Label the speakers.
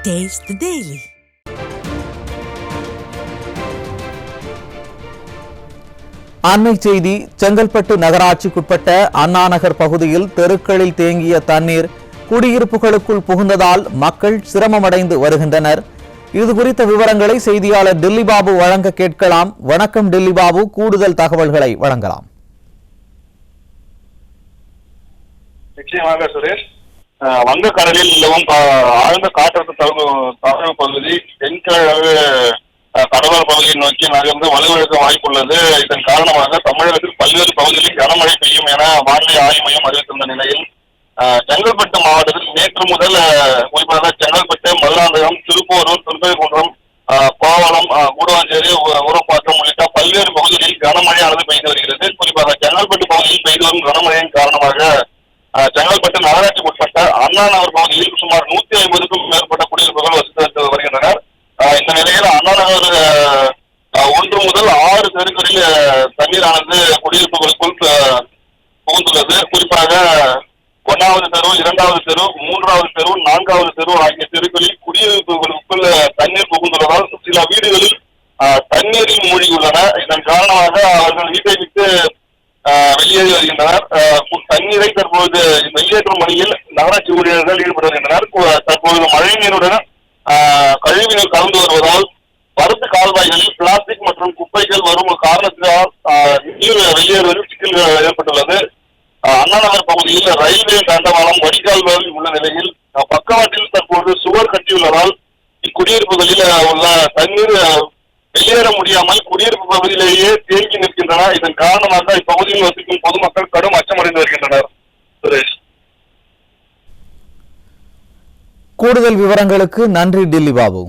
Speaker 1: Taste the Daily.
Speaker 2: அண்மை செய்தி. செங்கல்பட்டு நகராட்சிக்குட்பட்ட அண்ணா நகர் பகுதியில் தெருக்களில் தேங்கிய தண்ணீர் குடியிருப்புகளுக்குள் புகுந்ததால் மக்கள் சிரமமடைந்து வருகின்றனர். இதுகுறித்த விவரங்களை செய்தியாளர் டில்லி பாபு வழங்க கேட்கலாம். வணக்கம் டில்லி பாபு, கூடுதல் தகவல்களை வழங்கலாம்.
Speaker 3: நிச்சயமாக சுரேஷ், வங்கக்கடலில் நிலவும் ஆழ்ந்த காற்றழுத்த தாழ்வு பகுதி தென்கிழக்கு கடலோர பகுதியை நோக்கி நகர்ந்து வலுவிழக்க வாய்ப்புள்ளது. இதன் காரணமாக தமிழகத்தில் பல்வேறு பகுதிகளில் கனமழை பெய்யும் என வானிலை ஆய்வு மையம் அறிவித்திருந்த நிலையில் செங்கல்பட்டு மாவட்டத்தில் நேற்று முதல் குறிப்பாக செங்கல்பட்டு, மதுராந்தகம், திருப்போரூர், திருப்பதிகுன்றம், கோவளம், கூடுவாஞ்சேரி, ஊரப்பாக்கம் உள்ளிட்ட பல்வேறு பகுதிகளில் கனமழையானது பெய்து வருகிறது. குறிப்பாக செங்கல்பட்டு பகுதியில் பெய்து வரும் கனமழையின் காரணமாக செங்கல்பட்டு நகராட்சிக்கு உட்பட்ட அண்ணா நகர் பகுதியில் சுமார் 150க்கும் மேற்பட்ட குடியிருப்புகள் வசித்து வருகின்றனர். இந்த நிலையில் அண்ணா நகர் 1 முதல் 6 தெருக்களில் தண்ணீரானது குடியிருப்புகளுக்குள் புகுந்துள்ளது. குறிப்பாக 1வது தெரு, 2வது தெரு, 3வது தெரு, 4வது தெரு ஆகிய தெருக்களில் குடியிருப்புகளுக்குள் தண்ணீர் புகுந்துள்ளதால் சில வீடுகளில் தண்ணீரில் மூழ்கியுள்ளன. இதன் காரணமாக அவர்கள் வீட்டை விட்டு வெளியேறி வருகின்றனர். தண்ணீரை தற்போது வெளியேற்றும் பணியில் நகராட்சி ஊழியர்கள் ஈடுபட்டு வருகின்றனர். தற்போது மழை நீருடன் கழிவுநீர் கலந்து வருவதால் பருத்து கால்வாய்களில் பிளாஸ்டிக் மற்றும் குப்பைகள் வரும் காரணத்தினால் நீர் வெளியேறுவதில் சிக்கல் ஏற்பட்டுள்ளது. அண்ணா நகர் பகுதியில் ரயில்வே தண்டவாளம் வடிகால்கள் உள்ள நிலையில் பக்கவாட்டில் தற்போது சுவர் கட்டியுள்ளதால் இக்குடியிருப்புகளில் உள்ள தண்ணீர் வெளியேற முடியாமல் குடியிருப்பு பகுதியிலேயே தேங்கி நிற்கின்றன. இதன் காரணமாக இப்பகுதியில் வசிக்கும் பொதுமக்கள் கடும் அச்சமடைந்து வருகின்றனர். சுரேஷ்,
Speaker 2: கூடுதல் விவரங்களுக்கு நன்றி டில்லி பாபு.